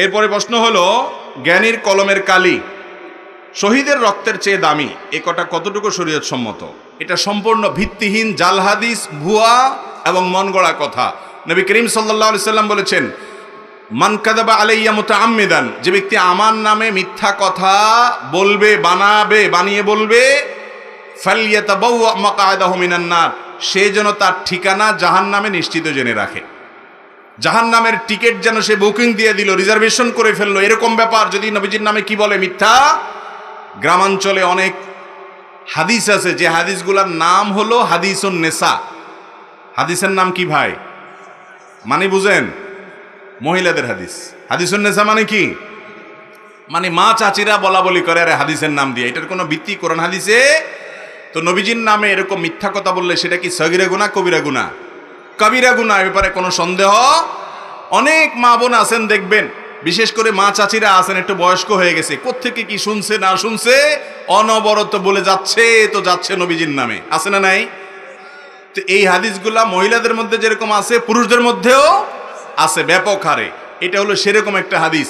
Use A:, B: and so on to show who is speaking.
A: এরপরে প্রশ্ন হলো, জ্ঞানীর কলমের কালি শহীদের রক্তের চেয়ে দামি, এ কথা কতটুকু শরীয়ত সম্মত? এটা সম্পূর্ণ ভিত্তিহীন জাল হাদিস, ভুয়া এবং মন গড়া কথা। নবী করিম সাল্লাল্লাহু আলাইহি সাল্লাম বলেছেন, মান কাযাবা আলাইয়া মুতাআম্মিদান, যে ব্যক্তি আমার নামে মিথ্যা কথা বলবে, বানিয়ে বলবে, ফালইয়াতাবাওয়া মাকআদাহু মিনান নার, সে যেন তার ঠিকানা জাহান্নামে নিশ্চিত জেনে রাখে। জাহান্নামের টিকিট যেন সে বুকিং দিয়ে দিল, রিজার্ভেশন করে ফেললো, এরকম ব্যাপার যদি নবীজির নামে কি বলে, মিথ্যা। গ্রামাঞ্চলে অনেক হাদিস আছে যে হাদিসগুলোর নাম হলো হাদিসুন নেসা। হাদিসের নাম কি ভাই? মানে বুঝেন, মহিলাদের হাদিস। হাদিসুন নেসা মানে কি? মানে মা চাচিরা বলা বলি করে আরে হাদিসের নাম দিয়ে। এটার কোনো ভিত্তি কোরআন হাদিসে? তো নবীজির নামে এরকম মিথ্যা কথা বললে সেটা কি সগীরা গুনাহ, কবিরা গুনাহ? কবিরা গুনাহ, এ ব্যাপারে কোনো সন্দেহ। অনেক মা বোন আছেন দেখবেন, বিশেষ করে মা চাচিরা আছেন একটু বয়স্ক হয়ে গেছে, কোত্থেকে কি শুনছে না শুনছে অনবরত বলে যাচ্ছে তো যাচ্ছে নবীজির নামে, আছে না নাই? তো এই হাদিসগুলা মহিলাদের মধ্যে যেরকম আছে পুরুষদের মধ্যেও আছে ব্যাপক হারে। এটা হলো সেরকম একটা হাদিস।